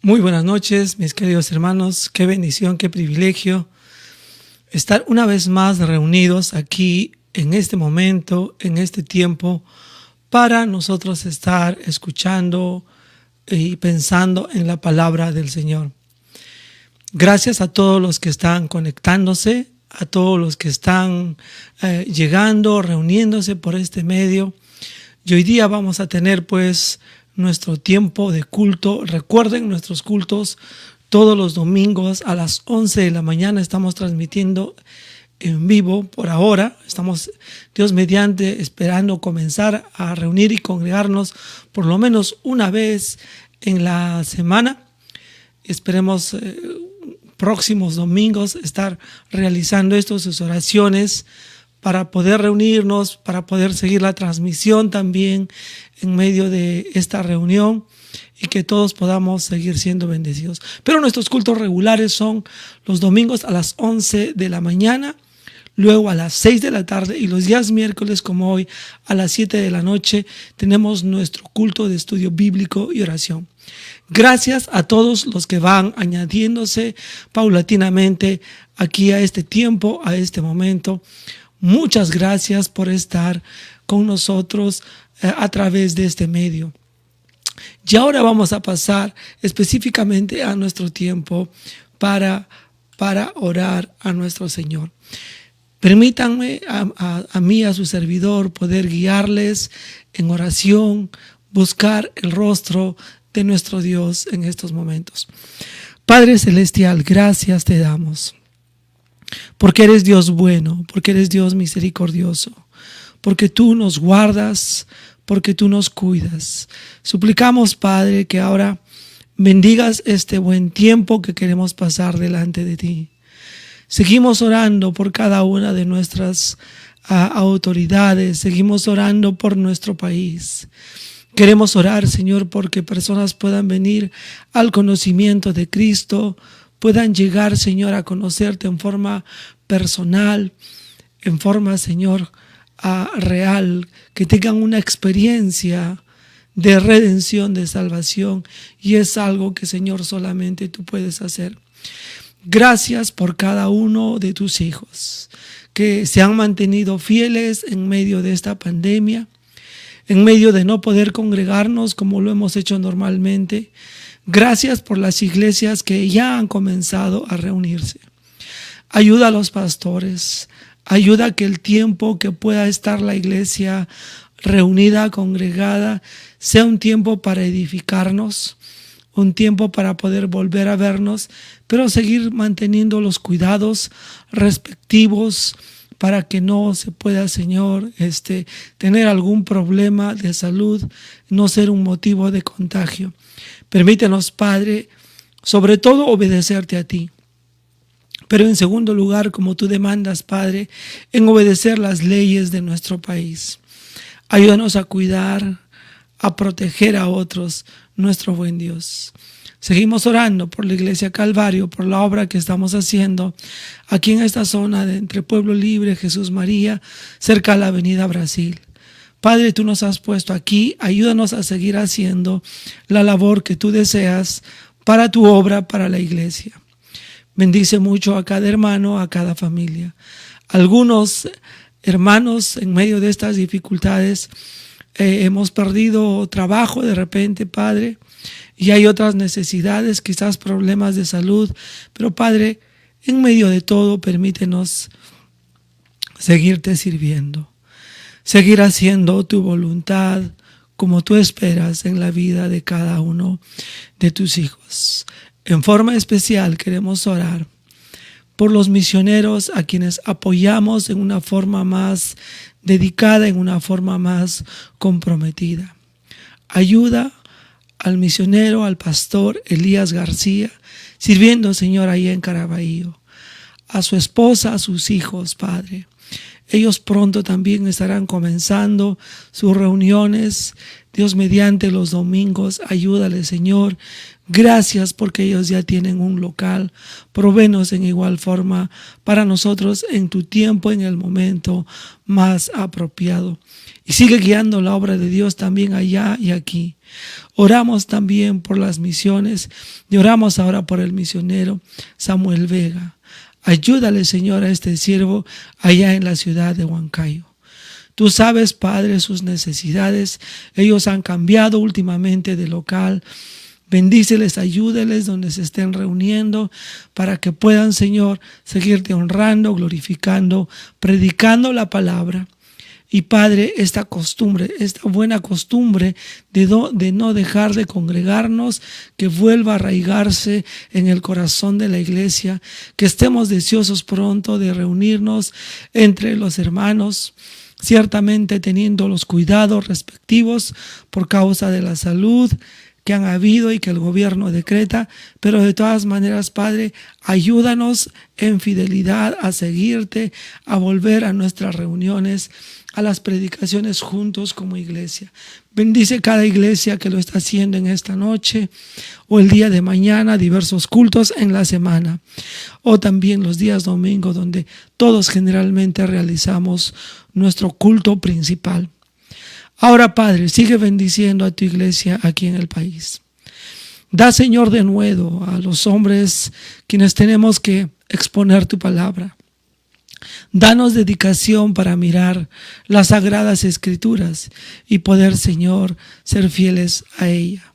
Muy buenas noches, mis queridos hermanos. Qué bendición, qué privilegio estar una vez más reunidos aquí en este momento, en este tiempo, para nosotros estar escuchando y pensando en la palabra del Señor. Gracias a todos los que están conectándose, a todos los que están llegando, reuniéndose por este medio. Y hoy día vamos a tener nuestro tiempo de culto. Recuerden nuestros cultos todos los domingos a las 11 de la mañana. Estamos transmitiendo en vivo por ahora. Estamos, Dios mediante, esperando comenzar a reunir y congregarnos por lo menos una vez en la semana. Esperemos próximos domingos estar realizando sus oraciones para poder reunirnos, para poder seguir la transmisión también en medio de esta reunión y que todos podamos seguir siendo bendecidos. Pero nuestros cultos regulares son los domingos a las 11 de la mañana, luego a las 6 de la tarde y los días miércoles como hoy a las 7 de la noche tenemos nuestro culto de estudio bíblico y oración. Gracias a todos los que van añadiéndose paulatinamente aquí a este tiempo, a este momento. Muchas gracias por estar con nosotros a través de este medio. Y ahora vamos a pasar específicamente a nuestro tiempo para orar a nuestro Señor. Permítanme a mí, a su servidor, poder guiarles en oración, buscar el rostro de nuestro Dios en estos momentos. Padre Celestial, gracias te damos. Porque eres Dios bueno, porque eres Dios misericordioso, porque tú nos guardas, porque tú nos cuidas. Suplicamos, Padre, que ahora bendigas este buen tiempo que queremos pasar delante de ti. Seguimos orando por cada una de nuestras autoridades, seguimos orando por nuestro país. Queremos orar, Señor, porque personas puedan venir al conocimiento de Cristo, puedan llegar, Señor, a conocerte en forma personal, en forma, Señor, real, que tengan una experiencia de redención, de salvación, y es algo que, Señor, solamente tú puedes hacer. Gracias por cada uno de tus hijos que se han mantenido fieles en medio de esta pandemia, en medio de no poder congregarnos como lo hemos hecho normalmente. Gracias por las iglesias que ya han comenzado a reunirse. Ayuda a los pastores, ayuda a que el tiempo que pueda estar la iglesia reunida, congregada, sea un tiempo para edificarnos, un tiempo para poder volver a vernos, pero seguir manteniendo los cuidados respectivos para que no se pueda, Señor, tener algún problema de salud, no ser un motivo de contagio. Permítenos, Padre, sobre todo obedecerte a ti. Pero en segundo lugar, como tú demandas, Padre, en obedecer las leyes de nuestro país. Ayúdanos a cuidar, a proteger a otros, nuestro buen Dios. Seguimos orando por la Iglesia Calvario, por la obra que estamos haciendo aquí en esta zona de entre Pueblo Libre, Jesús María, cerca a la Avenida Brasil. Padre, tú nos has puesto aquí, ayúdanos a seguir haciendo la labor que tú deseas para tu obra, para la iglesia. Bendice mucho a cada hermano, a cada familia. Algunos hermanos en medio de estas dificultades hemos perdido trabajo de repente, Padre, y hay otras necesidades, quizás problemas de salud, pero Padre, en medio de todo, permítenos seguirte sirviendo. Seguir haciendo tu voluntad como tú esperas en la vida de cada uno de tus hijos. En forma especial queremos orar por los misioneros a quienes apoyamos en una forma más dedicada, en una forma más comprometida. Ayuda al misionero, al pastor Elías García, sirviendo, Señor, ahí en Caraballo, a su esposa, a sus hijos, Padre. Ellos pronto también estarán comenzando sus reuniones, Dios mediante los domingos. Ayúdale, Señor. Gracias porque ellos ya tienen un local. Provénos en igual forma para nosotros en tu tiempo, en el momento más apropiado. Y sigue guiando la obra de Dios también allá y aquí. Oramos también por las misiones y oramos ahora por el misionero Samuel Vega. Ayúdale, Señor, a este siervo allá en la ciudad de Huancayo. Tú sabes, Padre, sus necesidades. Ellos han cambiado últimamente de local. Bendíceles, ayúdeles donde se estén reuniendo para que puedan, Señor, seguirte honrando, glorificando, predicando la palabra. Y Padre, esta costumbre, esta buena costumbre de no dejar de congregarnos, que vuelva a arraigarse en el corazón de la iglesia, que estemos deseosos pronto de reunirnos entre los hermanos, ciertamente teniendo los cuidados respectivos por causa de la salud que han habido y que el gobierno decreta, pero de todas maneras, Padre, ayúdanos en fidelidad a seguirte, a volver a nuestras reuniones, a las predicaciones juntos como iglesia. Bendice cada iglesia que lo está haciendo en esta noche o el día de mañana, diversos cultos en la semana, o también los días domingos donde todos generalmente realizamos nuestro culto principal. Ahora, Padre, sigue bendiciendo a tu iglesia aquí en el país. Da, Señor, de nuevo a los hombres quienes tenemos que exponer tu palabra. Danos dedicación para mirar las sagradas escrituras y poder, Señor, ser fieles a ella.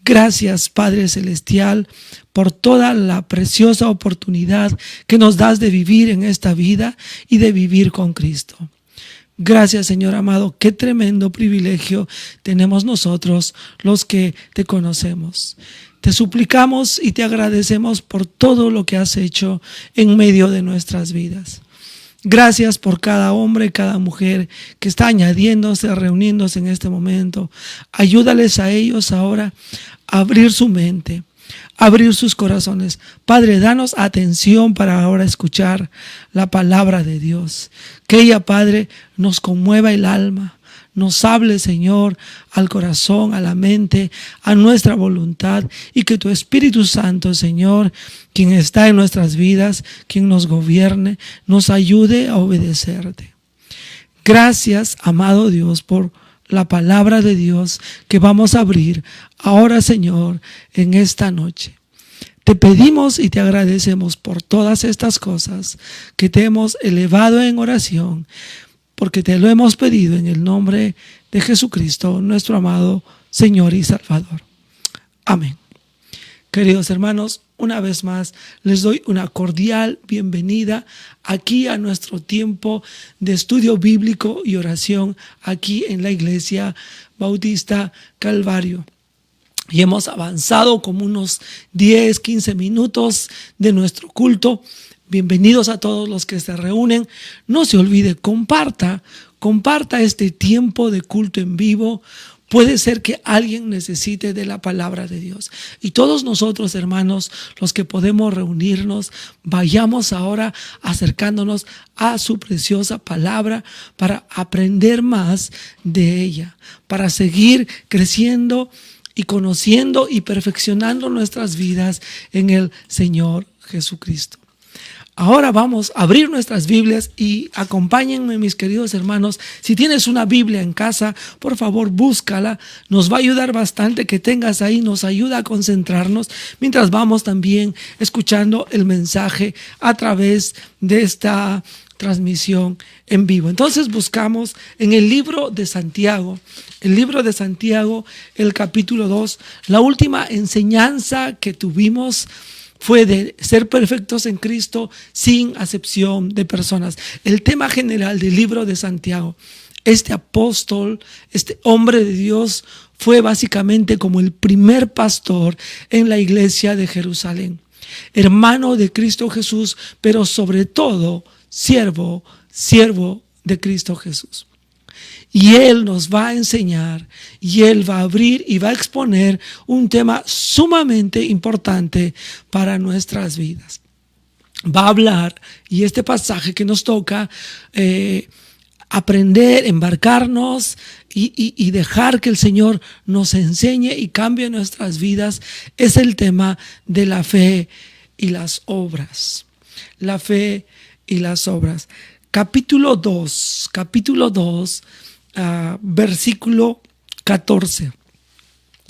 Gracias, Padre Celestial, por toda la preciosa oportunidad que nos das de vivir en esta vida y de vivir con Cristo. Gracias, Señor amado, qué tremendo privilegio tenemos nosotros los que te conocemos. Te suplicamos y te agradecemos por todo lo que has hecho en medio de nuestras vidas. Gracias por cada hombre, cada mujer que está añadiéndose, reuniéndose en este momento. Ayúdales a ellos ahora a abrir su mente, abrir sus corazones. Padre, danos atención para ahora escuchar la palabra de Dios. Que ella, Padre, nos conmueva el alma, nos hable, Señor, al corazón, a la mente, a nuestra voluntad, y que tu Espíritu Santo, Señor, quien está en nuestras vidas, quien nos gobierne, nos ayude a obedecerte. Gracias, amado Dios, por la palabra de Dios que vamos a abrir ahora, Señor, en esta noche. Te pedimos y te agradecemos por todas estas cosas que te hemos elevado en oración, porque te lo hemos pedido en el nombre de Jesucristo, nuestro amado Señor y Salvador. Amén. Queridos hermanos, una vez más les doy una cordial bienvenida aquí a nuestro tiempo de estudio bíblico y oración aquí en la Iglesia Bautista Calvario. Y hemos avanzado como unos 10, 15 minutos de nuestro culto. Bienvenidos a todos los que se reúnen. No se olvide, comparta este tiempo de culto en vivo. Puede ser que alguien necesite de la palabra de Dios. Y todos nosotros, hermanos, los que podemos reunirnos, vayamos ahora acercándonos a su preciosa palabra para aprender más de ella, para seguir creciendo y conociendo y perfeccionando nuestras vidas en el Señor Jesucristo. Ahora vamos a abrir nuestras Biblias y acompáñenme, mis queridos hermanos. Si tienes una Biblia en casa, por favor búscala. Nos va a ayudar bastante que tengas ahí, nos ayuda a concentrarnos mientras vamos también escuchando el mensaje a través de esta transmisión en vivo. Entonces buscamos en el libro de Santiago, el capítulo 2, la última enseñanza que tuvimos fue de ser perfectos en Cristo sin acepción de personas. El tema general del libro de Santiago, este apóstol, este hombre de Dios, fue básicamente como el primer pastor en la iglesia de Jerusalén. Hermano de Cristo Jesús, pero sobre todo siervo de Cristo Jesús. Y Él nos va a enseñar y Él va a abrir y va a exponer un tema sumamente importante para nuestras vidas. va a hablar, y este pasaje que nos toca aprender, embarcarnos y dejar que el Señor nos enseñe y cambie nuestras vidas, es el tema de la fe y las obras. La fe y las obras. Capítulo 2, versículo 14.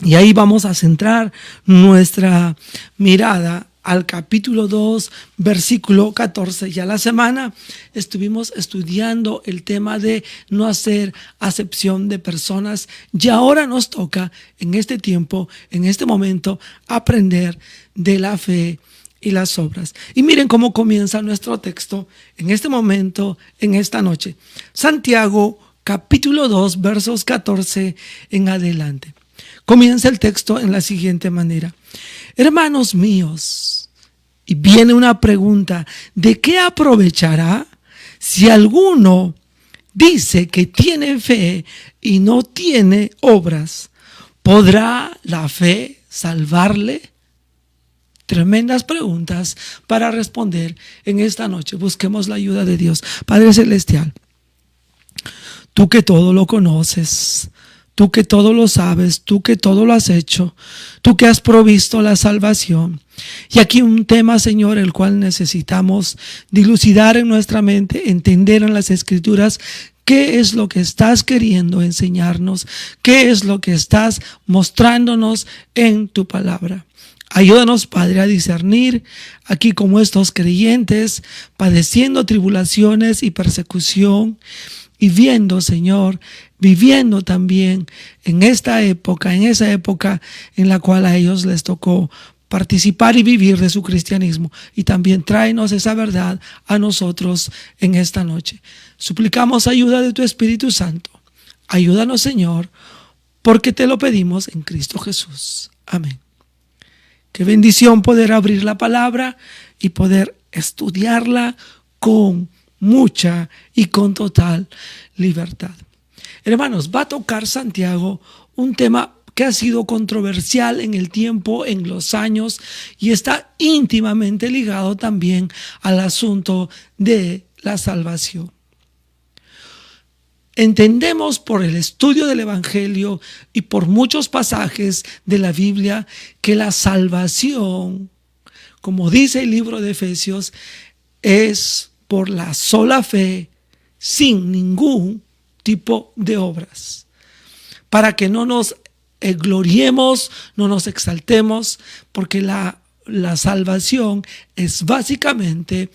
Y ahí vamos a centrar nuestra mirada al capítulo 2, versículo 14. Ya la semana estuvimos estudiando el tema de no hacer acepción de personas, y ahora nos toca en este tiempo, en este momento, aprender de la fe y las obras. Y miren cómo comienza nuestro texto en este momento, en esta noche. Santiago, capítulo 2, versos 14 en adelante. Comienza el texto en la siguiente manera. Hermanos míos, y viene una pregunta, ¿de qué aprovechará si alguno dice que tiene fe y no tiene obras? ¿Podrá la fe salvarle? Tremendas preguntas para responder en esta noche. Busquemos la ayuda de Dios. Padre Celestial, tú que todo lo conoces, tú que todo lo sabes, tú que todo lo has hecho, tú que has provisto la salvación. Y aquí un tema, Señor, el cual necesitamos dilucidar en nuestra mente, entender en las Escrituras qué es lo que estás queriendo enseñarnos, qué es lo que estás mostrándonos en tu palabra. Ayúdanos, Padre, a discernir aquí como estos creyentes padeciendo tribulaciones y persecución y viendo, Señor, viviendo también en esa época en la cual a ellos les tocó participar y vivir de su cristianismo. Y también tráenos esa verdad a nosotros en esta noche. Suplicamos ayuda de tu Espíritu Santo. Ayúdanos, Señor, porque te lo pedimos en Cristo Jesús. Amén. Qué bendición poder abrir la palabra y poder estudiarla con mucha y con total libertad. Hermanos, va a tocar Santiago un tema que ha sido controversial en el tiempo, en los años, y está íntimamente ligado también al asunto de la salvación. Entendemos por el estudio del Evangelio y por muchos pasajes de la Biblia que la salvación, como dice el libro de Efesios, es por la sola fe, sin ningún tipo de obras, para que no nos gloriemos, no nos exaltemos, porque la salvación es básicamente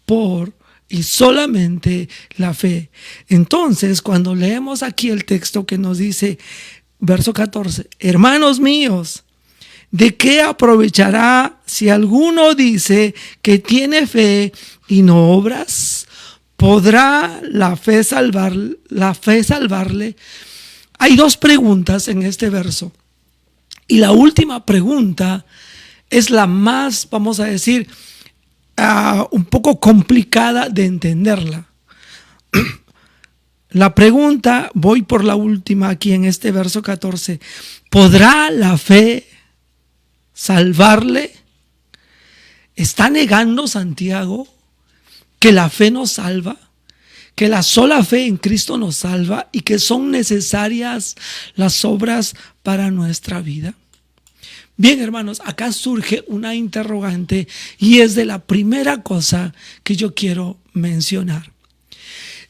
por y solamente la fe. Entonces, cuando leemos aquí el texto que nos dice, verso 14, hermanos míos, ¿de qué aprovechará si alguno dice que tiene fe y no obras? ¿Podrá la fe salvarle? Hay dos preguntas en este verso. Y la última pregunta es la más, vamos a decir, un poco complicada de entenderla. La pregunta, voy por la última aquí en este verso 14. ¿Podrá la fe salvarle? ¿Está negando Santiago que la fe nos salva? Que la sola fe en Cristo nos salva y que son necesarias las obras para nuestra vida. Bien, hermanos, acá surge una interrogante y es de la primera cosa que yo quiero mencionar.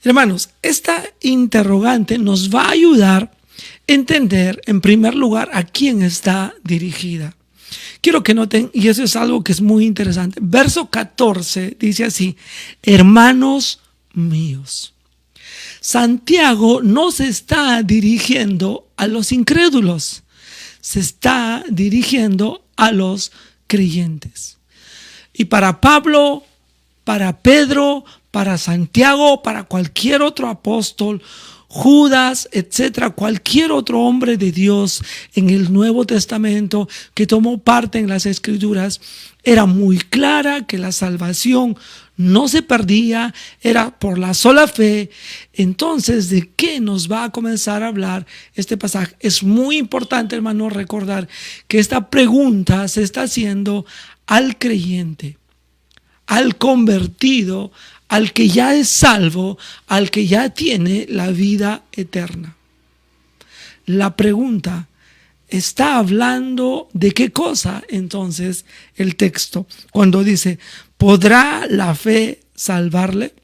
Hermanos, esta interrogante nos va a ayudar a entender, en primer lugar, a quién está dirigida. Quiero que noten, y eso es algo que es muy interesante. Verso 14 dice así: hermanos míos. Santiago no se está dirigiendo a los incrédulos, se está dirigiendo a los creyentes. Y para Pablo, para Pedro, para Santiago, para cualquier otro apóstol, Judas, etcétera, cualquier otro hombre de Dios en el Nuevo Testamento que tomó parte en las Escrituras, era muy clara que la salvación no se perdía, era por la sola fe. Entonces, ¿de qué nos va a comenzar a hablar este pasaje? Es muy importante, hermano, recordar que esta pregunta se está haciendo al creyente, al convertido, al que ya es salvo, al que ya tiene la vida eterna. La pregunta, ¿está hablando de qué cosa entonces el texto cuando dice, ¿podrá la fe salvarle?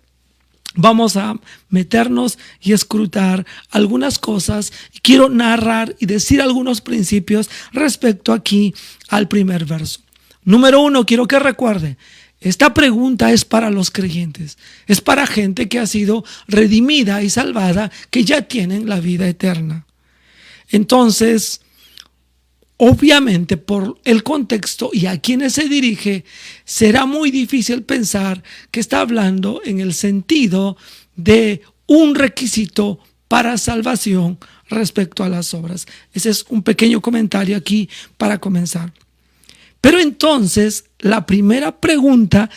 Vamos a meternos y escrutar algunas cosas. Quiero narrar y decir algunos principios respecto aquí al primer verso. Número 1, quiero que recuerde, esta pregunta es para los creyentes, es para gente que ha sido redimida y salvada, que ya tienen la vida eterna. Entonces, obviamente por el contexto y a quienes se dirige, será muy difícil pensar que está hablando en el sentido de un requisito para salvación respecto a las obras. Ese es un pequeño comentario aquí para comenzar. Pero entonces la primera pregunta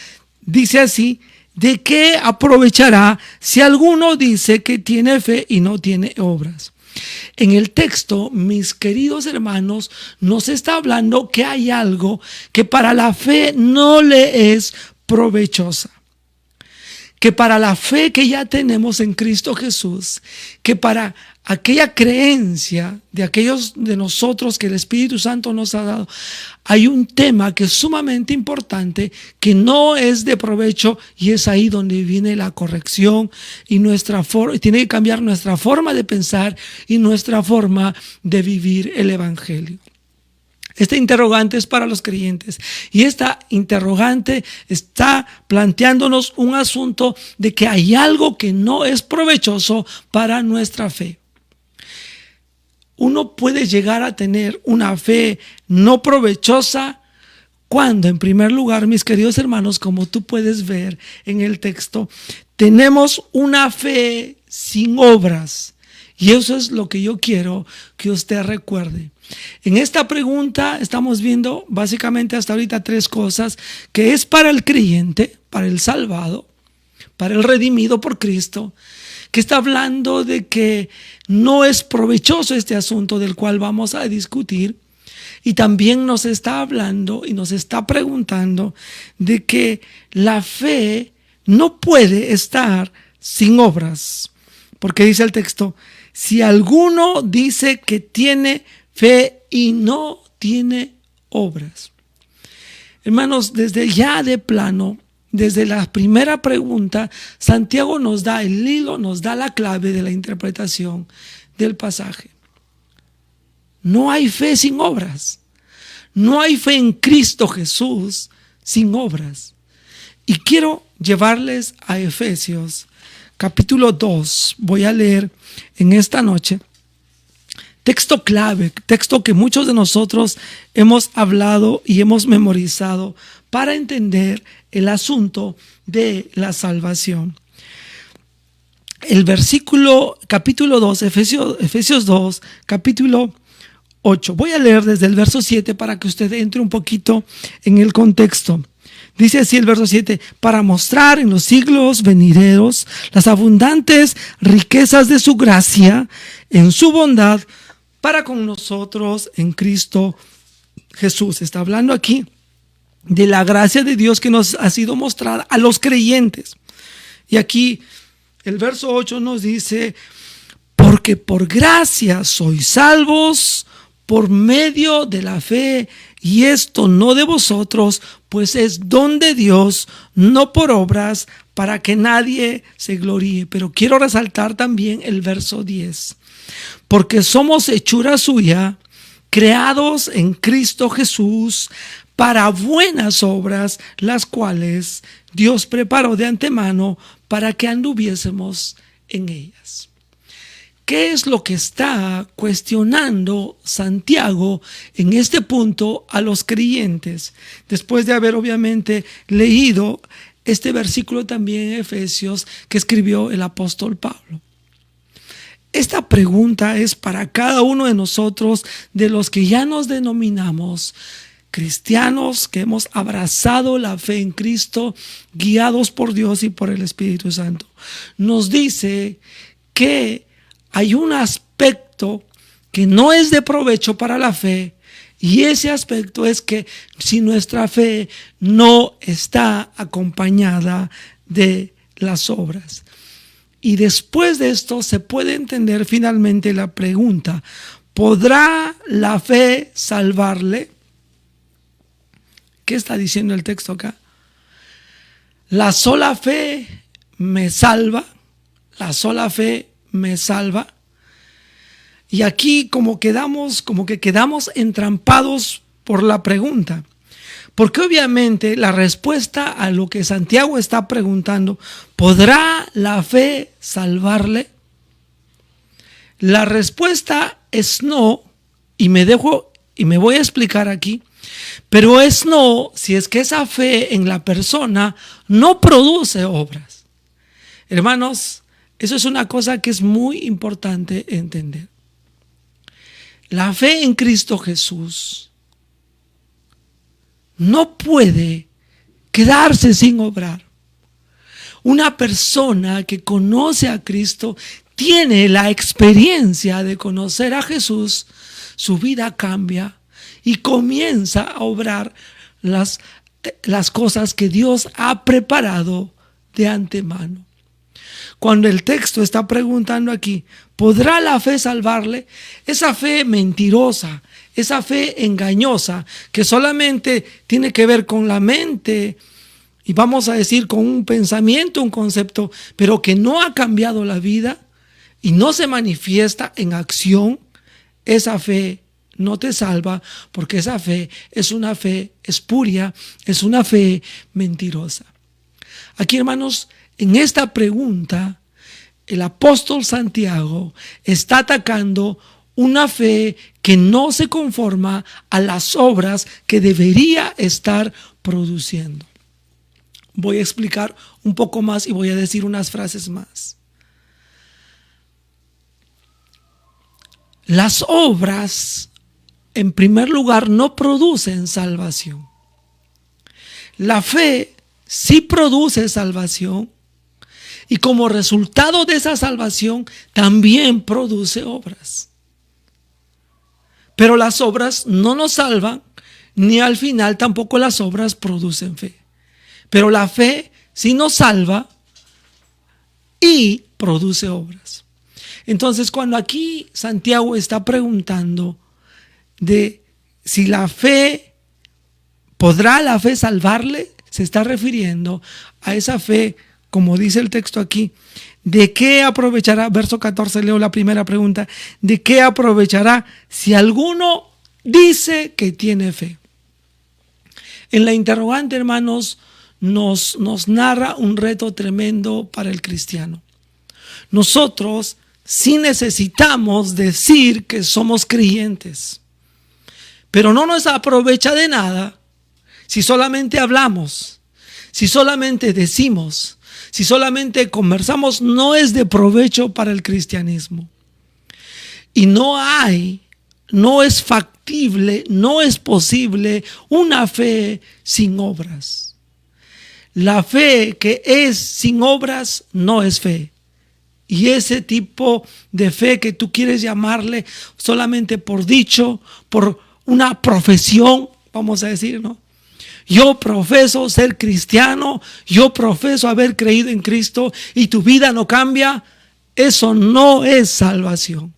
dice así: ¿de qué aprovechará si alguno dice que tiene fe y no tiene obras? En el texto, mis queridos hermanos, nos está hablando que hay algo que para la fe no le es provechosa. Que para la fe que ya tenemos en Cristo Jesús, que para aquella creencia de aquellos de nosotros que el Espíritu Santo nos ha dado, hay un tema que es sumamente importante, que no es de provecho, y es ahí donde viene la corrección y tiene que cambiar nuestra forma de pensar y nuestra forma de vivir el Evangelio. Esta interrogante es para los creyentes, y esta interrogante está planteándonos un asunto de que hay algo que no es provechoso para nuestra fe. Uno puede llegar a tener una fe no provechosa cuando, en primer lugar, mis queridos hermanos, como tú puedes ver en el texto, tenemos una fe sin obras. Y eso es lo que yo quiero que usted recuerde. En esta pregunta estamos viendo básicamente hasta ahorita tres cosas, que es para el creyente, para el salvado, para el redimido por Cristo, que está hablando de que no es provechoso este asunto del cual vamos a discutir, y también nos está hablando y nos está preguntando de que la fe no puede estar sin obras, porque dice el texto: si alguno dice que tiene fe y no tiene obras. Hermanos, desde ya de plano, desde la primera pregunta, Santiago nos da el hilo, nos da la clave de la interpretación del pasaje. No hay fe sin obras. No hay fe en Cristo Jesús sin obras. Y quiero llevarles a Efesios capítulo 2. Voy a leer en esta noche. Texto clave, texto que muchos de nosotros hemos hablado y hemos memorizado para entender el asunto de la salvación. El versículo, capítulo 2, Efesios 2, capítulo 8. Voy a leer desde el verso 7 para que usted entre un poquito en el contexto. Dice así el verso 7: para mostrar en los siglos venideros las abundantes riquezas de su gracia en su bondad para con nosotros en Cristo Jesús. Está hablando aquí de la gracia de Dios que nos ha sido mostrada a los creyentes. Y aquí el verso 8 nos dice: porque por gracia sois salvos por medio de la fe, y esto no de vosotros, pues es don de Dios, no por obras, para que nadie se gloríe. Pero quiero resaltar también el verso 10. Porque somos hechura suya, creados en Cristo Jesús, para buenas obras, las cuales Dios preparó de antemano para que anduviésemos en ellas. ¿Qué es lo que está cuestionando Santiago en este punto a los creyentes? Después de haber obviamente leído este versículo también en Efesios que escribió el apóstol Pablo. Esta pregunta es para cada uno de nosotros, de los que ya nos denominamos cristianos, que hemos abrazado la fe en Cristo, guiados por Dios y por el Espíritu Santo. Nos dice que hay un aspecto que no es de provecho para la fe, Y ese aspecto es que si nuestra fe no está acompañada de las obras. Y después de esto se puede entender finalmente la pregunta: ¿podrá la fe salvarle? ¿Qué está diciendo el texto acá? La sola fe me salva. La sola fe me salva. Y aquí como que quedamos entrampados por la pregunta. Porque obviamente la respuesta a lo que Santiago está preguntando: ¿podrá la fe salvarle? La respuesta es no, y me voy a explicar aquí, pero es no si es que esa fe en la persona no produce obras. Hermanos, eso es una cosa que es muy importante entender. La fe en Cristo Jesús no puede quedarse sin obrar. Una persona que conoce a Cristo tiene la experiencia de conocer a Jesús, su vida cambia y comienza a obrar las cosas que Dios ha preparado de antemano. Cuando el texto está preguntando aquí: ¿podrá la fe salvarle? Esa fe mentirosa, esa fe engañosa, que solamente tiene que ver con la mente y vamos a decir con un pensamiento, un concepto, pero que no ha cambiado la vida y no se manifiesta en acción, esa fe no te salva, porque esa fe es una fe espuria, es una fe mentirosa. Aquí, hermanos, en esta pregunta, el apóstol Santiago está atacando una fe que no se conforma a las obras que debería estar produciendo. Voy a explicar un poco más y voy a decir unas frases más. Las obras, en primer lugar, no producen salvación. La fe sí produce salvación y como resultado de esa salvación también produce obras. Pero las obras no nos salvan, ni al final tampoco las obras producen fe. Pero la fe sí nos salva y produce obras. Entonces, cuando aquí Santiago está preguntando de si la fe, ¿podrá la fe salvarle?, se está refiriendo a esa fe, como dice el texto aquí, ¿de qué aprovechará? Verso 14, leo la primera pregunta: ¿de qué aprovechará si alguno dice que tiene fe? En la interrogante, hermanos, nos narra un reto tremendo para el cristiano. Nosotros sí necesitamos decir que somos creyentes, pero no nos aprovecha de nada si solamente hablamos, si solamente decimos, si solamente conversamos. No es de provecho para el cristianismo. Y no es factible, no es posible una fe sin obras. La fe que es sin obras no es fe. Y ese tipo de fe que tú quieres llamarle solamente por dicho, por una profesión, vamos a decir, ¿no? Yo profeso ser cristiano, yo profeso haber creído en Cristo y tu vida no cambia. Eso no es salvación.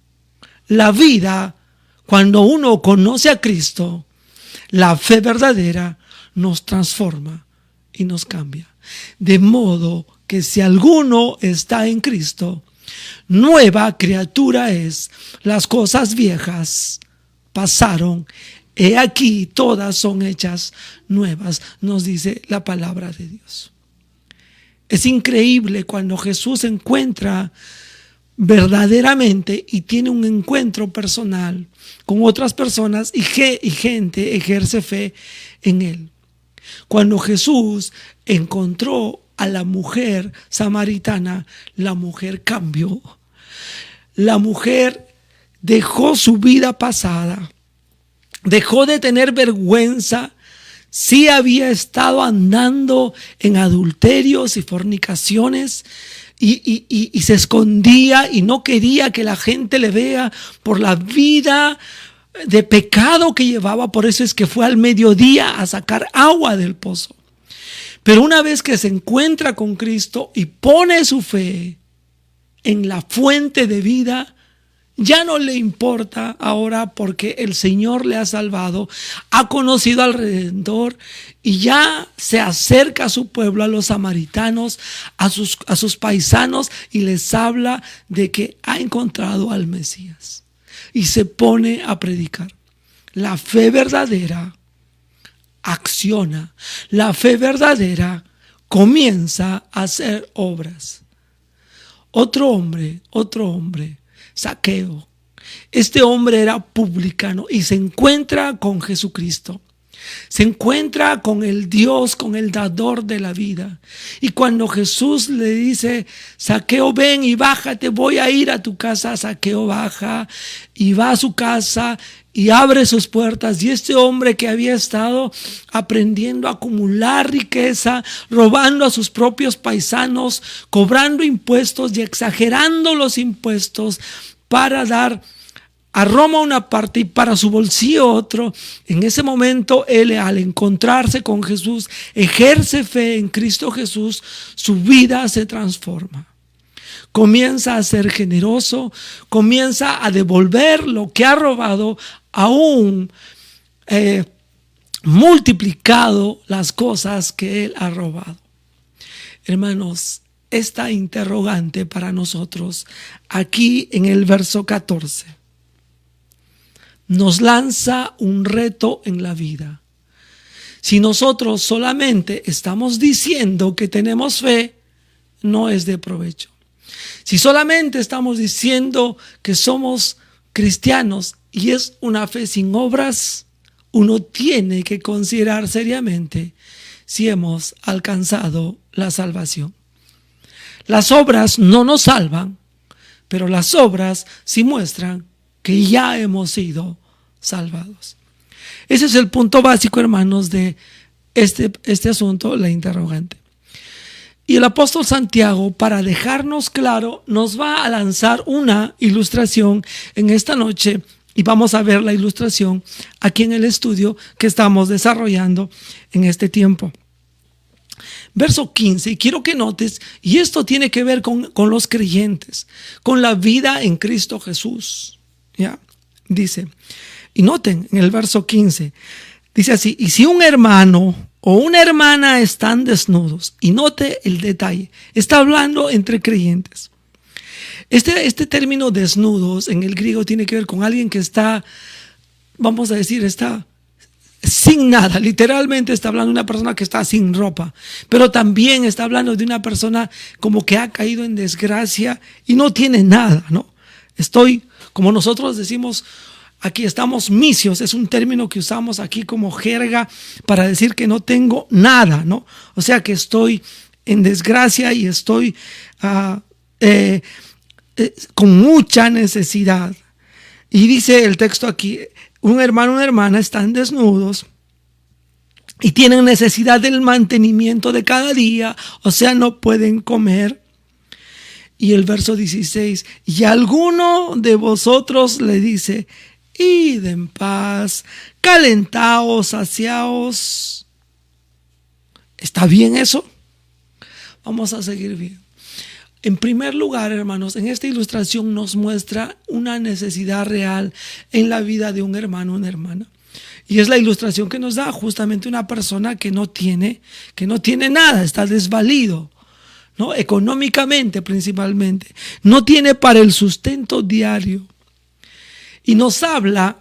La vida, cuando uno conoce a Cristo, la fe verdadera nos transforma y nos cambia. De modo que si alguno está en Cristo, nueva criatura es. Las cosas viejas pasaron, he aquí todas son hechas nuevas, nos dice la palabra de Dios. Es increíble cuando Jesús se encuentra verdaderamente y tiene un encuentro personal con otras personas y gente ejerce fe en él. Cuando Jesús encontró a la mujer samaritana, la mujer cambió. La mujer dejó su vida pasada, dejó de tener vergüenza. Sí había estado andando en adulterios y fornicaciones y se escondía y no quería que la gente le vea por la vida de pecado que llevaba, por eso es que fue al mediodía a sacar agua del pozo. Pero una vez que se encuentra con Cristo y pone su fe en la fuente de vida, ya no le importa ahora porque el Señor le ha salvado, ha conocido al Redentor y ya se acerca a su pueblo, a los samaritanos, a sus paisanos, y les habla de que ha encontrado al Mesías. Y se pone a predicar. La fe verdadera acciona. La fe verdadera comienza a hacer obras. Otro hombre, Zaqueo. Este hombre era publicano y se encuentra con Jesucristo. Se encuentra con el Dios, con el dador de la vida. Y cuando Jesús le dice: Zaqueo, ven y bájate, voy a ir a tu casa, Zaqueo baja y va a su casa y abre sus puertas. Y este hombre que había estado aprendiendo a acumular riqueza, robando a sus propios paisanos, cobrando impuestos y exagerando los impuestos para dar a Roma una parte y para su bolsillo otro, en ese momento él, al encontrarse con Jesús, ejerce fe en Cristo Jesús, su vida se transforma. Comienza a ser generoso, comienza a devolver lo que ha robado, aún multiplicado las cosas que él ha robado. Hermanos, esta interrogante para nosotros aquí en el verso 14 nos lanza un reto en la vida. Si nosotros solamente estamos diciendo que tenemos fe, no es de provecho. Si solamente estamos diciendo que somos cristianos y es una fe sin obras, uno tiene que considerar seriamente si hemos alcanzado la salvación. Las obras no nos salvan, pero las obras sí muestran que ya hemos sido salvados. Ese es el punto básico, hermanos, de este asunto, la interrogante. Y el apóstol Santiago, para dejarnos claro, nos va a lanzar una ilustración en esta noche, y vamos a ver la ilustración aquí en el estudio que estamos desarrollando en este tiempo. Verso 15, y quiero que notes, y esto tiene que ver con los creyentes, con la vida en Cristo Jesús. ¿Ya? Dice, y noten en el verso 15, dice así: y si un hermano o una hermana están desnudos, y note el detalle, está hablando entre creyentes. Este término desnudos en el griego tiene que ver con alguien que está, vamos a decir, está sin nada. Literalmente está hablando de una persona que está sin ropa, pero también está hablando de una persona como que ha caído en desgracia y no tiene nada, ¿no? Estoy, como nosotros decimos, aquí estamos misios, es un término que usamos aquí como jerga para decir que no tengo nada, ¿no? O sea que estoy en desgracia y estoy con mucha necesidad. Y dice el texto aquí: un hermano o una hermana están desnudos y tienen necesidad del mantenimiento de cada día, o sea, no pueden comer. Y el verso 16, y alguno de vosotros le dice: id en paz, calentaos, saciaos. ¿Está bien eso? Vamos a seguir bien. En primer lugar, hermanos, en esta ilustración nos muestra una necesidad real en la vida de un hermano o una hermana. Y es la ilustración que nos da justamente una persona que no tiene nada, está desvalido, ¿no? Económicamente principalmente. No tiene para el sustento diario. Y nos habla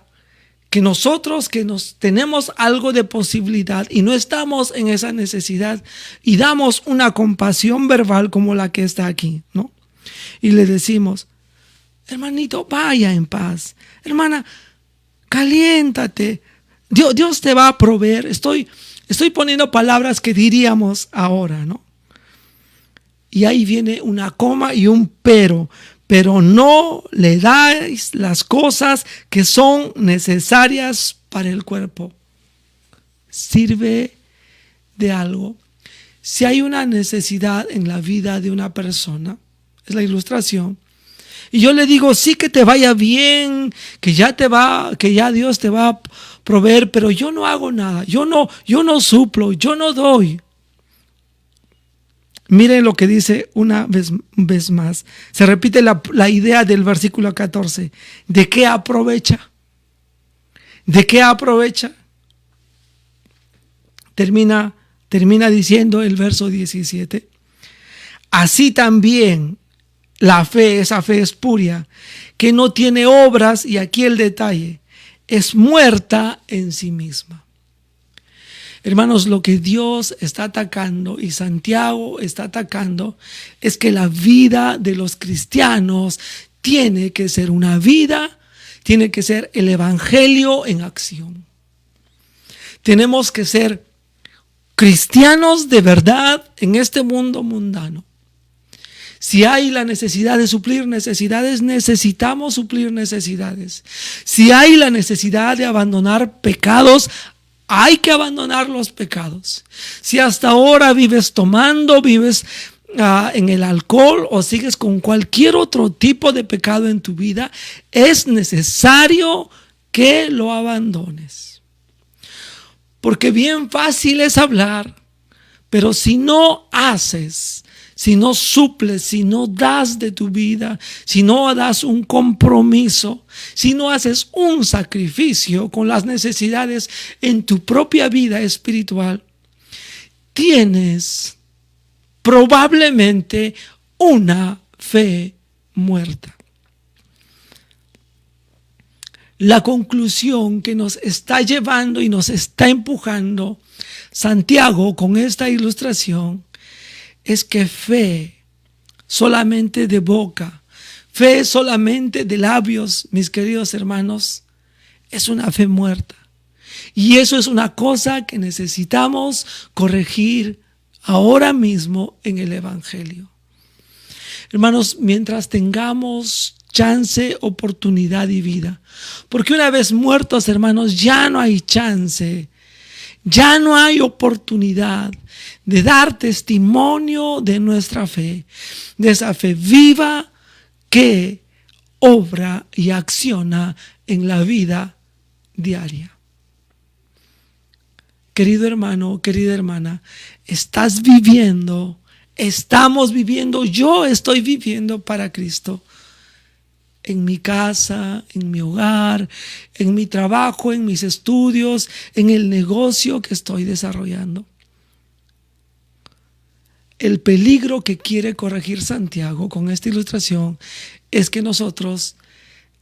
que nosotros que nos tenemos algo de posibilidad y no estamos en esa necesidad y damos una compasión verbal como la que está aquí, ¿no? Y le decimos: hermanito, vaya en paz. Hermana, caliéntate. Dios te va a proveer. Estoy poniendo palabras que diríamos ahora, ¿no? Y ahí viene una coma y un pero no le dais las cosas que son necesarias para el cuerpo. Sirve de algo. Si hay una necesidad en la vida de una persona, es la ilustración, Y yo le digo, sí, que te vaya bien, que ya Dios te va a proveer, pero yo no hago nada, yo no suplo, yo no doy. Miren lo que dice una vez más. Se repite la idea del versículo 14. ¿De qué aprovecha? ¿De qué aprovecha? Termina diciendo el verso 17. Así también esa fe espuria, que no tiene obras, y aquí el detalle, es muerta en sí misma. Hermanos, lo que Dios está atacando y Santiago está atacando es que la vida de los cristianos tiene que ser una vida, tiene que ser el evangelio en acción. Tenemos que ser cristianos de verdad en este mundo mundano. Si hay la necesidad de suplir necesidades, necesitamos suplir necesidades. Si hay la necesidad de abandonar pecados, hay que abandonar los pecados. Si hasta ahora vives tomando, vives en el alcohol o sigues con cualquier otro tipo de pecado en tu vida, es necesario que lo abandones. Porque bien fácil es hablar, pero si no haces, si no suples, si no das de tu vida, si no das un compromiso, si no haces un sacrificio con las necesidades en tu propia vida espiritual, tienes probablemente una fe muerta. La conclusión que nos está llevando y nos está empujando Santiago con esta ilustración es que fe solamente de boca, fe solamente de labios, mis queridos hermanos, es una fe muerta. Y eso es una cosa que necesitamos corregir ahora mismo en el Evangelio. Hermanos, mientras tengamos chance, oportunidad y vida, porque una vez muertos, hermanos, ya no hay chance, ya no hay oportunidad de dar testimonio de nuestra fe, de esa fe viva que obra y acciona en la vida diaria. Querido hermano, querida hermana, estamos viviendo, yo estoy viviendo para Cristo. En mi casa, en mi hogar, en mi trabajo, en mis estudios, en el negocio que estoy desarrollando. El peligro que quiere corregir Santiago con esta ilustración es que nosotros,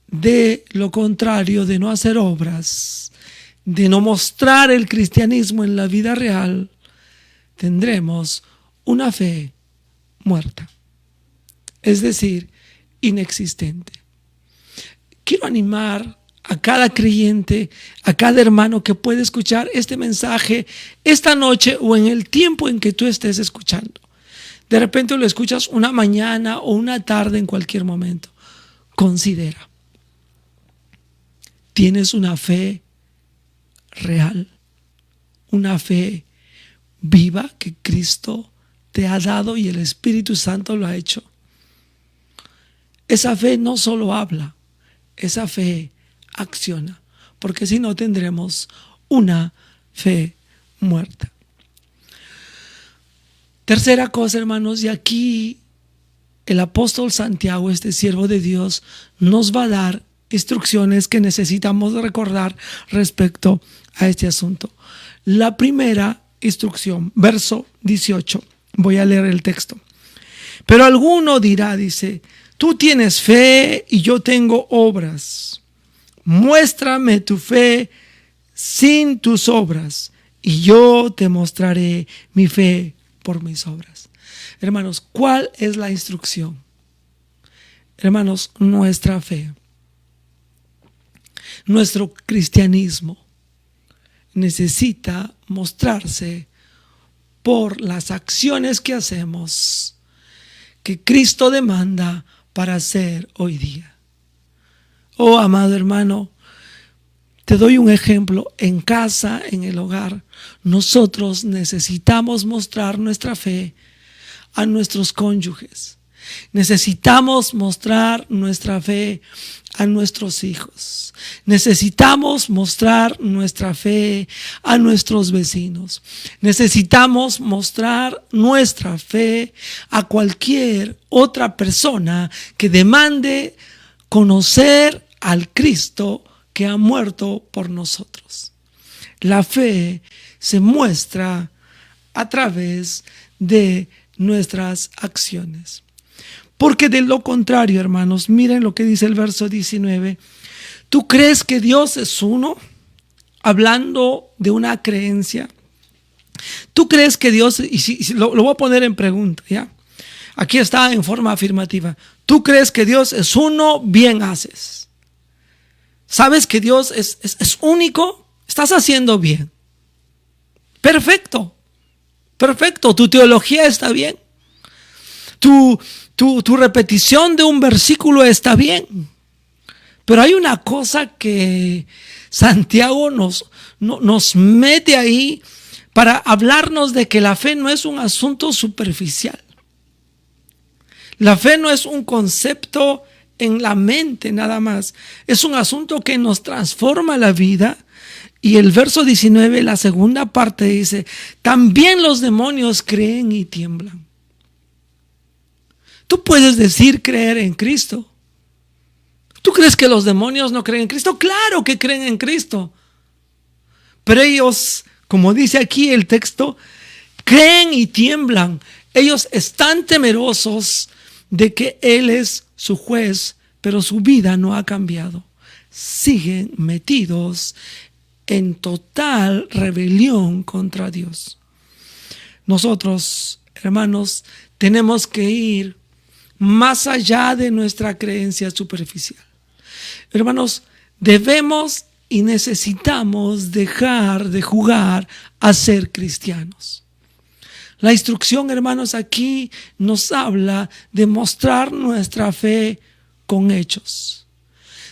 de lo contrario, de no hacer obras, de no mostrar el cristianismo en la vida real, tendremos una fe muerta, es decir, inexistente. Quiero animar a cada creyente, a cada hermano que puede escuchar este mensaje esta noche o en el tiempo en que tú estés escuchando. De repente lo escuchas una mañana o una tarde, en cualquier momento. Considera, ¿tienes una fe real? Una fe viva que Cristo te ha dado y el Espíritu Santo lo ha hecho. Esa fe no solo habla, esa fe acciona, porque si no tendremos una fe muerta. Tercera cosa, hermanos, y aquí el apóstol Santiago, este siervo de Dios, nos va a dar instrucciones que necesitamos recordar respecto a este asunto. La primera instrucción, verso 18, voy a leer el texto. Pero alguno dirá, dice, tú tienes fe y yo tengo obras. Muéstrame tu fe sin tus obras y yo te mostraré mi fe por mis obras. Hermanos, ¿cuál es la instrucción? Hermanos, nuestra fe, nuestro cristianismo necesita mostrarse por las acciones que hacemos, que Cristo demanda para hacer hoy día. Oh, amado hermano, te doy un ejemplo. En casa, en el hogar, nosotros necesitamos mostrar nuestra fe a nuestros cónyuges. Necesitamos mostrar nuestra fe a nuestros hijos. Necesitamos mostrar nuestra fe a nuestros vecinos. Necesitamos mostrar nuestra fe a cualquier otra persona que demande conocer al Cristo que ha muerto por nosotros. La fe se muestra a través de nuestras acciones. Porque de lo contrario, hermanos, miren lo que dice el verso 19. ¿Tú crees que Dios es uno? Hablando de una creencia. ¿Tú crees que Dios, y si lo voy a poner en pregunta, ¿ya? Aquí está en forma afirmativa. ¿Tú crees que Dios es uno? Bien haces. ¿Sabes que Dios es único? Estás haciendo bien. Perfecto. Perfecto. Tu teología está bien. Tu repetición de un versículo está bien. Pero hay una cosa que Santiago nos mete ahí para hablarnos de que la fe no es un asunto superficial. La fe no es un concepto en la mente nada más. Es un asunto que nos transforma la vida. Y el verso 19, la segunda parte dice, también los demonios creen y tiemblan. Tú puedes decir creer en Cristo. ¿Tú crees que los demonios no creen en Cristo? Claro que creen en Cristo. Pero ellos, como dice aquí el texto, creen y tiemblan. Ellos están temerosos de que Él es su juez, pero su vida no ha cambiado. Siguen metidos en total rebelión contra Dios. Nosotros, hermanos, tenemos que ir más allá de nuestra creencia superficial. Hermanos, debemos y necesitamos dejar de jugar a ser cristianos. La instrucción, hermanos, aquí nos habla de mostrar nuestra fe con hechos.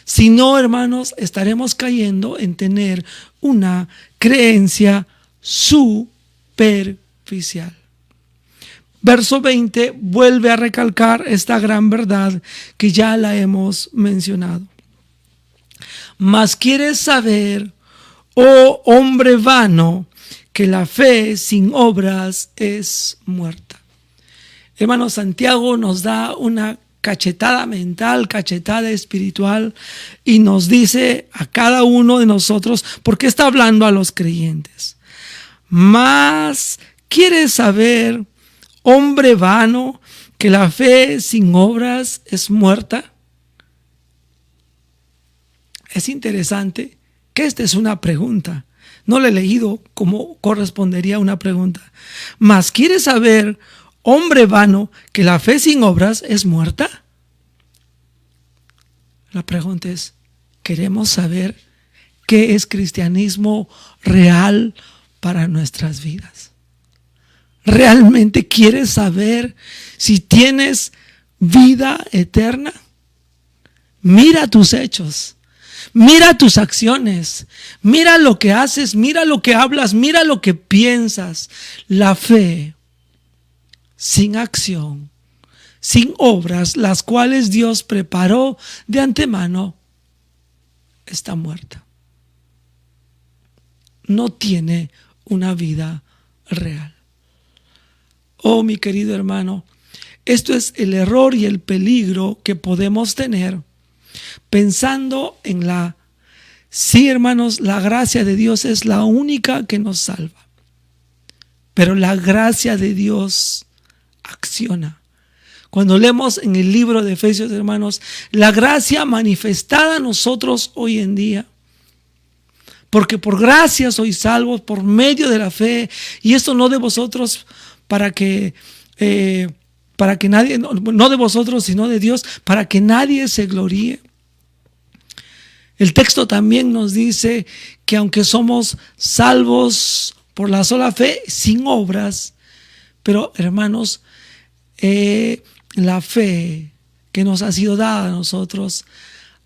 Si no, hermanos, estaremos cayendo en tener una creencia superficial. Verso 20 vuelve a recalcar esta gran verdad que ya la hemos mencionado. Mas quieres saber, oh hombre vano, que la fe sin obras es muerta. Hermano, Santiago nos da una cachetada mental, cachetada espiritual, y nos dice a cada uno de nosotros, porque está hablando a los creyentes. Mas quieres saber, hombre vano, que la fe sin obras es muerta. Es interesante que esta es una pregunta. No la he leído como correspondería a una pregunta. Mas ¿quieres saber, hombre vano, que la fe sin obras es muerta? La pregunta es, ¿queremos saber qué es cristianismo real para nuestras vidas? ¿Realmente quieres saber si tienes vida eterna? Mira tus hechos, mira tus acciones, mira lo que haces, mira lo que hablas, mira lo que piensas. La fe sin acción, sin obras, las cuales Dios preparó de antemano, está muerta. No tiene una vida real. Oh, mi querido hermano, esto es el error y el peligro que podemos tener pensando en sí, hermanos, la gracia de Dios es la única que nos salva. Pero la gracia de Dios acciona. Cuando leemos en el libro de Efesios, hermanos, la gracia manifestada a nosotros hoy en día. Porque por gracia sois salvos por medio de la fe, y esto no de vosotros para que nadie, no de vosotros, sino de Dios, para que nadie se gloríe. El texto también nos dice que aunque somos salvos por la sola fe, sin obras, pero hermanos, la fe que nos ha sido dada a nosotros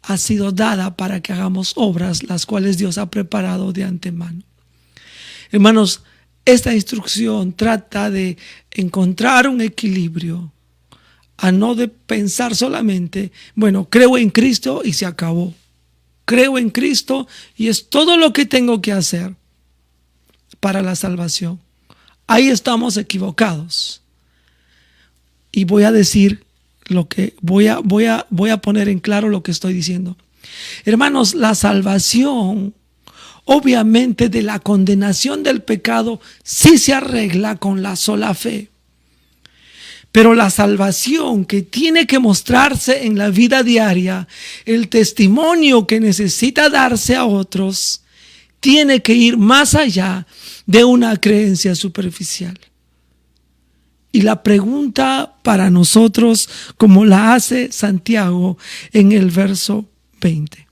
ha sido dada para que hagamos obras, las cuales Dios ha preparado de antemano. Hermanos, esta instrucción trata de encontrar un equilibrio a no de pensar solamente, bueno, creo en Cristo y se acabó. Creo en Cristo y es todo lo que tengo que hacer para la salvación. Ahí estamos equivocados. Y voy a decir lo que voy a poner en claro lo que estoy diciendo. Hermanos, la salvación, obviamente, de la condenación del pecado sí se arregla con la sola fe. Pero la salvación que tiene que mostrarse en la vida diaria, el testimonio que necesita darse a otros, tiene que ir más allá de una creencia superficial. Y la pregunta para nosotros, como la hace Santiago en el verso 20.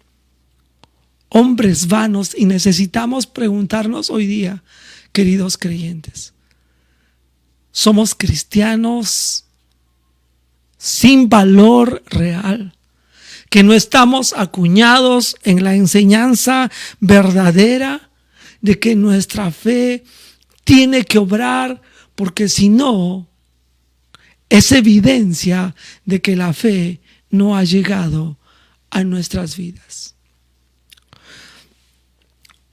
Hombres vanos, y necesitamos preguntarnos hoy día, queridos creyentes, ¿somos cristianos sin valor real? ¿Que no estamos acuñados en la enseñanza verdadera de que nuestra fe tiene que obrar? Porque si no, es evidencia de que la fe no ha llegado a nuestras vidas.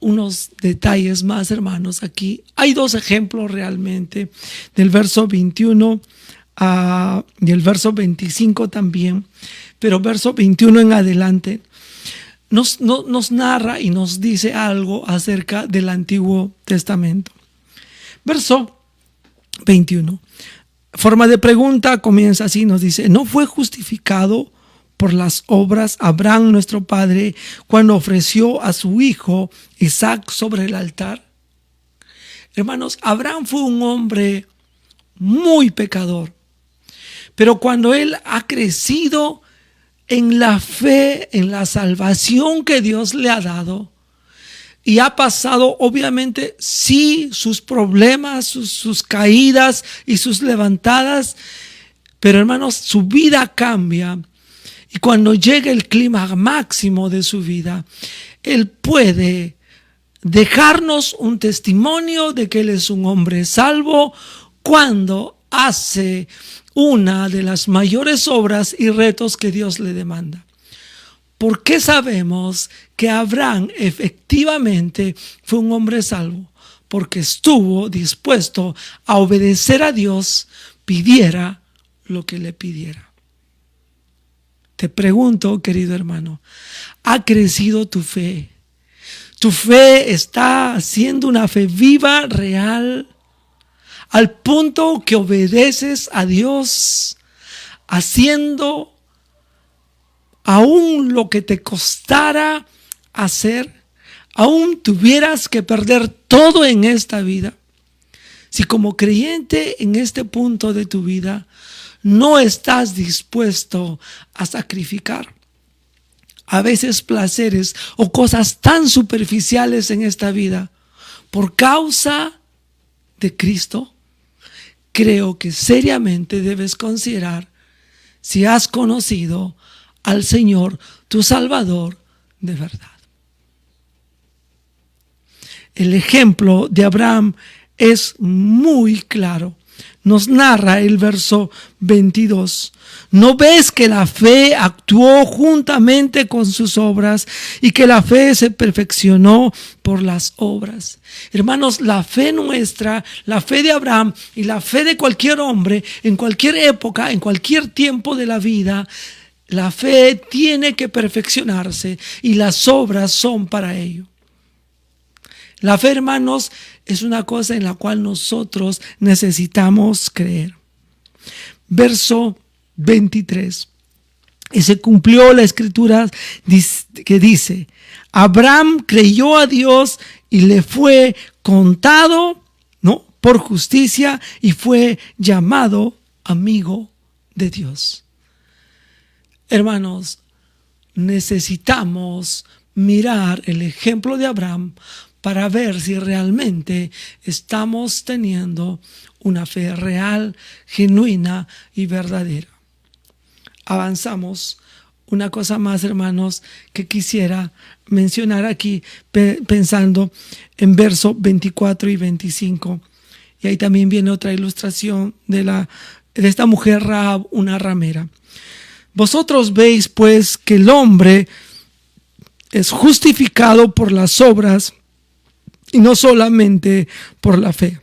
Unos detalles más, hermanos, aquí. Hay dos ejemplos realmente, del verso 21 y el verso 25 también, pero verso 21 en adelante nos narra y nos dice algo acerca del Antiguo Testamento. Verso 21. Forma de pregunta, comienza así, nos dice: ¿no fue justificado por las obras Abraham nuestro padre cuando ofreció a su hijo Isaac sobre el altar? Hermanos, Abraham fue un hombre muy pecador, pero cuando él ha crecido en la fe, en la salvación que Dios le ha dado, y ha pasado, obviamente, sí, sus problemas, sus caídas y sus levantadas, pero hermanos, su vida cambia. Y cuando llega el clima máximo de su vida, él puede dejarnos un testimonio de que él es un hombre salvo cuando hace una de las mayores obras y retos que Dios le demanda. ¿Por qué sabemos que Abraham efectivamente fue un hombre salvo? Porque estuvo dispuesto a obedecer a Dios, pidiera lo que le pidiera. Te pregunto, querido hermano, ¿ha crecido tu fe? ¿Tu fe está siendo una fe viva, real, al punto que obedeces a Dios, haciendo aún lo que te costara hacer, aún tuvieras que perder todo en esta vida? Si como creyente en este punto de tu vida no estás dispuesto a sacrificar a veces placeres o cosas tan superficiales en esta vida por causa de Cristo, creo que seriamente debes considerar si has conocido al Señor, tu Salvador, de verdad. El ejemplo de Abraham es muy claro. Nos narra el verso 22. ¿No ves que la fe actuó juntamente con sus obras y que la fe se perfeccionó por las obras? Hermanos, la fe nuestra, la fe de Abraham y la fe de cualquier hombre en cualquier época, en cualquier tiempo de la vida, la fe tiene que perfeccionarse y las obras son para ello. La fe, hermanos, es una cosa en la cual nosotros necesitamos creer. Verso 23. Y se cumplió la escritura que dice: Abraham creyó a Dios y le fue contado, ¿no?, por justicia, y fue llamado amigo de Dios. Hermanos, necesitamos mirar el ejemplo de Abraham para ver si realmente estamos teniendo una fe real, genuina y verdadera. Avanzamos. Una cosa más, hermanos, que quisiera mencionar aquí, pensando en verso 24 y 25. Y ahí también viene otra ilustración de la de esta mujer Rahab, una ramera. Vosotros veis pues que el hombre es justificado por las obras y no solamente por la fe.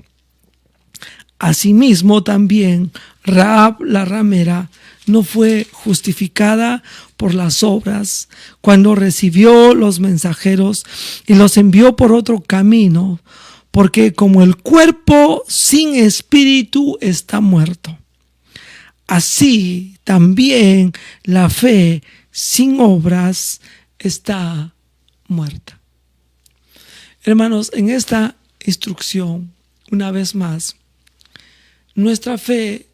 Asimismo también Rahab la ramera no fue justificada por las obras cuando recibió los mensajeros y los envió por otro camino, porque como el cuerpo sin espíritu está muerto, así también la fe sin obras está muerta. Hermanos, en esta instrucción, una vez más, nuestra fe,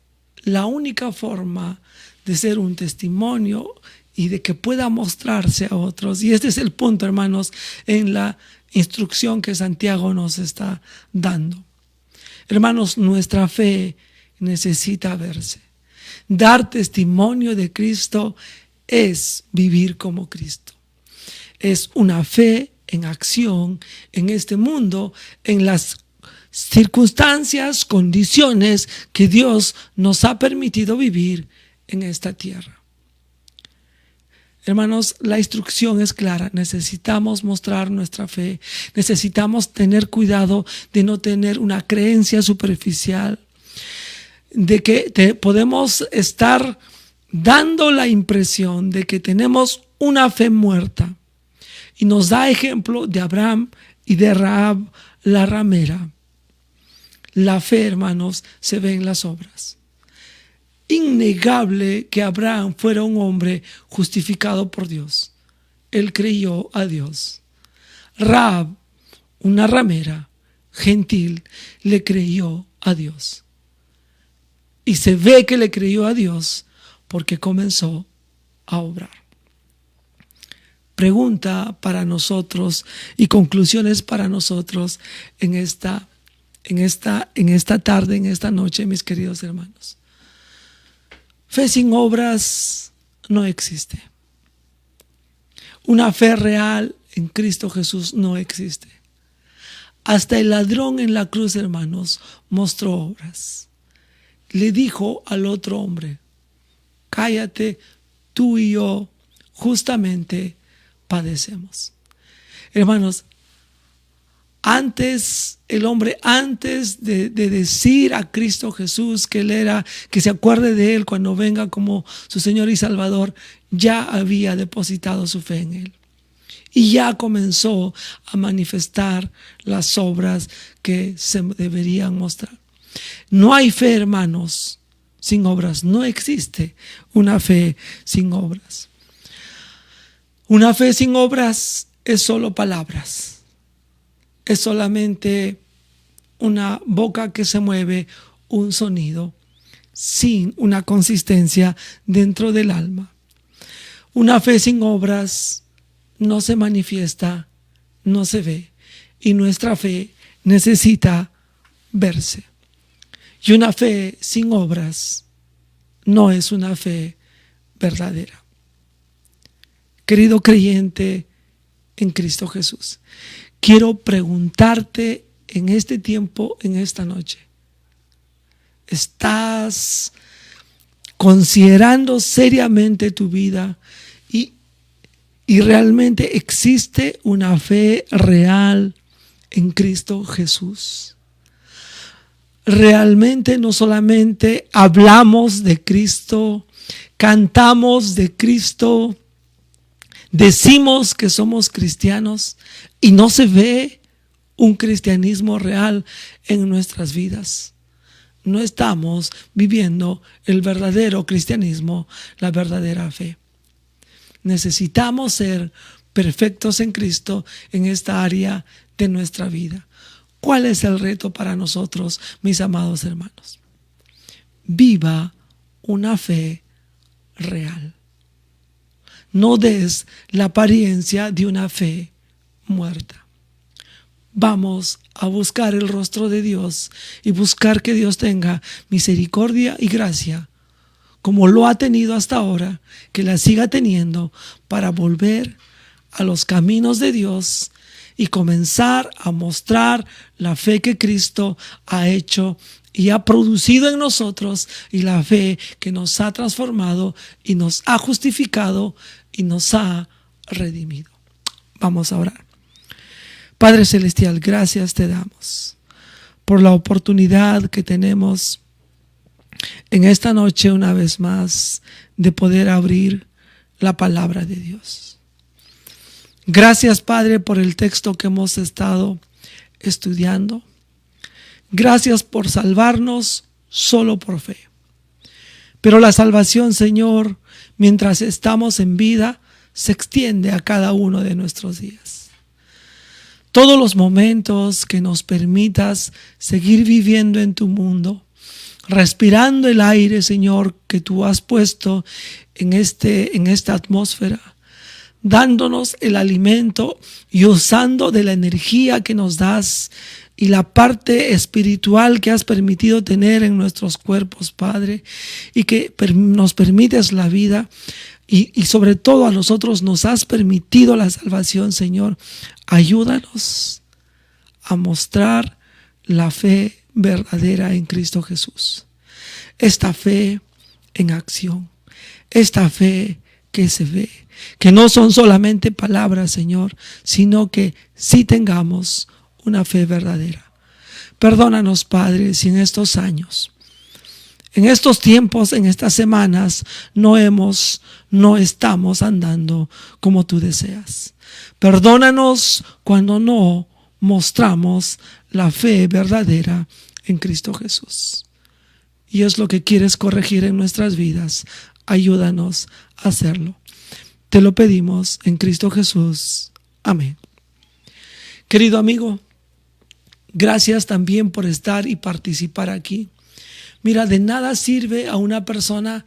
la única forma de ser un testimonio y de que pueda mostrarse a otros, y este es el punto, hermanos, en la instrucción que Santiago nos está dando. Hermanos, nuestra fe necesita verse. Dar testimonio de Cristo es vivir como Cristo. Es una fe en acción en este mundo, en las circunstancias, condiciones que Dios nos ha permitido vivir en esta tierra. Hermanos, la instrucción es clara. Necesitamos mostrar nuestra fe. Necesitamos tener cuidado de no tener una creencia superficial, de que podemos estar dando la impresión de que tenemos una fe muerta. Y nos da ejemplo de Abraham y de Rahab la ramera. La fe, hermanos, se ve en las obras. Innegable que Abraham fuera un hombre justificado por Dios. Él creyó a Dios. Rahab, una ramera gentil, le creyó a Dios. Y se ve que le creyó a Dios porque comenzó a obrar. Pregunta para nosotros y conclusiones para nosotros en esta tarde, en esta noche, mis queridos hermanos. Fe sin obras no existe. Una fe real en Cristo Jesús no existe. Hasta el ladrón en la cruz, hermanos, mostró obras. Le dijo al otro hombre: cállate, tú y yo justamente padecemos. Hermanos, el hombre antes de decir a Cristo Jesús que se acuerde de él cuando venga como su Señor y Salvador, ya había depositado su fe en él. Y ya comenzó a manifestar las obras que se deberían mostrar. No hay fe, hermanos, sin obras. No existe una fe sin obras. Una fe sin obras es solo palabras. Es solamente una boca que se mueve, un sonido, sin una consistencia dentro del alma. Una fe sin obras no se manifiesta, no se ve. Y nuestra fe necesita verse. Y una fe sin obras no es una fe verdadera. Querido creyente en Cristo Jesús, quiero preguntarte en este tiempo, en esta noche, ¿estás considerando seriamente tu vida y realmente existe una fe real en Cristo Jesús? Realmente no solamente hablamos de Cristo, cantamos de Cristo, decimos que somos cristianos y no se ve un cristianismo real en nuestras vidas. No estamos viviendo el verdadero cristianismo, la verdadera fe. Necesitamos ser perfectos en Cristo en esta área de nuestra vida. ¿Cuál es el reto para nosotros, mis amados hermanos? Viva una fe real. No des la apariencia de una fe muerta. Vamos a buscar el rostro de Dios y buscar que Dios tenga misericordia y gracia, como lo ha tenido hasta ahora, que la siga teniendo, para volver a los caminos de Dios y comenzar a mostrar la fe que Cristo ha hecho y ha producido en nosotros, y la fe que nos ha transformado y nos ha justificado y nos ha redimido. Vamos a orar. Padre Celestial, gracias te damos por la oportunidad que tenemos en esta noche una vez más de poder abrir la palabra de Dios. Gracias, Padre, por el texto que hemos estado estudiando. Gracias por salvarnos solo por fe. Pero la salvación, Señor, mientras estamos en vida, se extiende a cada uno de nuestros días. Todos los momentos que nos permitas seguir viviendo en tu mundo, respirando el aire, Señor, que tú has puesto en esta atmósfera, dándonos el alimento y usando de la energía que nos das y la parte espiritual que has permitido tener en nuestros cuerpos, Padre, y que nos permites la vida y sobre todo a nosotros nos has permitido la salvación, Señor. Ayúdanos a mostrar la fe verdadera en Cristo Jesús. Esta fe en acción, esta fe que se ve, que no son solamente palabras, Señor, sino que sí tengamos una fe verdadera. Perdónanos, Padre, si en estos años, en estos tiempos, en estas semanas, no estamos andando como tú deseas. Perdónanos cuando no mostramos la fe verdadera en Cristo Jesús. Y es lo que quieres corregir en nuestras vidas. Ayúdanos a hacerlo. Te lo pedimos en Cristo Jesús. Amén. Querido amigo, gracias también por estar y participar aquí. Mira, de nada sirve a una persona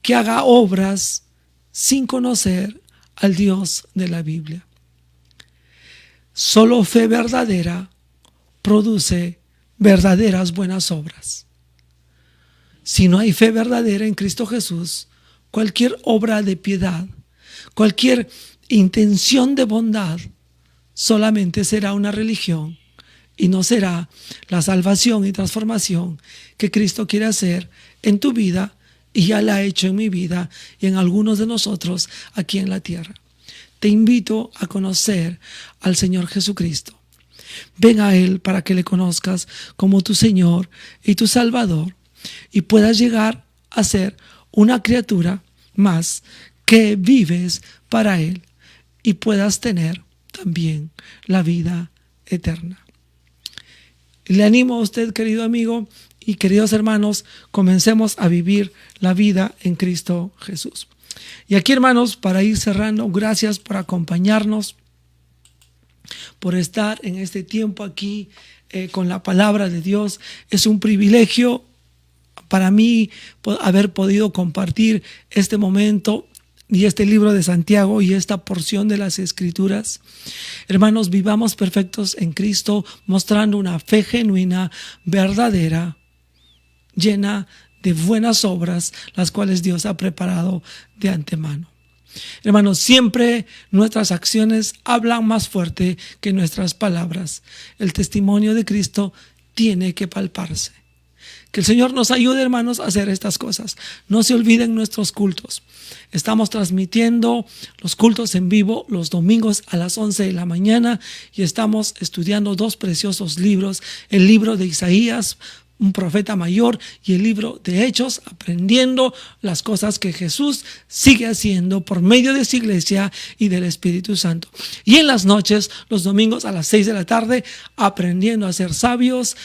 que haga obras sin conocer al Dios de la Biblia. Solo fe verdadera produce verdaderas buenas obras. Si no hay fe verdadera en Cristo Jesús, cualquier obra de piedad, cualquier intención de bondad, solamente será una religión y no será la salvación y transformación que Cristo quiere hacer en tu vida y ya la ha hecho en mi vida y en algunos de nosotros aquí en la tierra. Te invito a conocer al Señor Jesucristo. Ven a Él para que le conozcas como tu Señor y tu Salvador y puedas llegar a ser una criatura más que vives para Él y puedas tener también la vida eterna. Le animo a usted, querido amigo y queridos hermanos, comencemos a vivir la vida en Cristo Jesús. Y aquí, hermanos, para ir cerrando, gracias por acompañarnos, por estar en este tiempo aquí con la palabra de Dios. Es un privilegio para mí haber podido compartir este momento y este libro de Santiago y esta porción de las Escrituras. Hermanos, vivamos perfectos en Cristo, mostrando una fe genuina, verdadera, llena de buenas obras, las cuales Dios ha preparado de antemano. Hermanos, siempre nuestras acciones hablan más fuerte que nuestras palabras. El testimonio de Cristo tiene que palparse. Que el Señor nos ayude, hermanos, a hacer estas cosas. No se olviden nuestros cultos. Estamos transmitiendo los cultos en vivo los domingos a las 11 de la mañana y estamos estudiando dos preciosos libros, el libro de Isaías, un profeta mayor, y el libro de Hechos, aprendiendo las cosas que Jesús sigue haciendo por medio de su iglesia y del Espíritu Santo. Y en las noches, los domingos a las 6 de la tarde, aprendiendo a ser sabios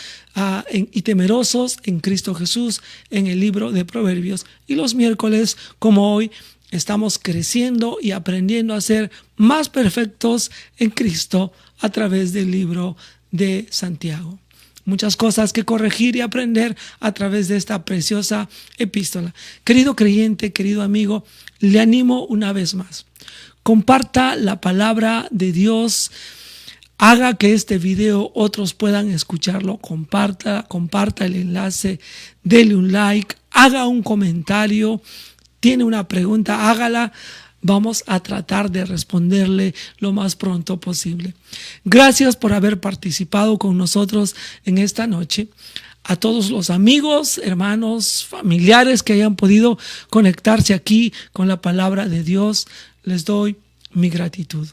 y temerosos en Cristo Jesús, en el libro de Proverbios. Y los miércoles, como hoy, estamos creciendo y aprendiendo a ser más perfectos en Cristo a través del libro de Santiago. Muchas cosas que corregir y aprender a través de esta preciosa epístola. Querido creyente, querido amigo, le animo una vez más. Comparta la palabra de Dios. Haga que este video otros puedan escucharlo. Comparta el enlace. Dele un like. Haga un comentario. Tiene una pregunta, hágala. Vamos a tratar de responderle lo más pronto posible. Gracias por haber participado con nosotros en esta noche. A todos los amigos, hermanos, familiares que hayan podido conectarse aquí con la palabra de Dios, les doy mi gratitud.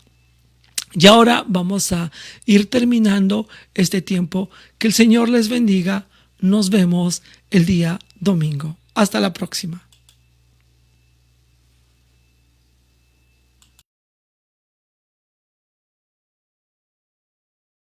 Y ahora vamos a ir terminando este tiempo. Que el Señor les bendiga. Nos vemos el día domingo. Hasta la próxima.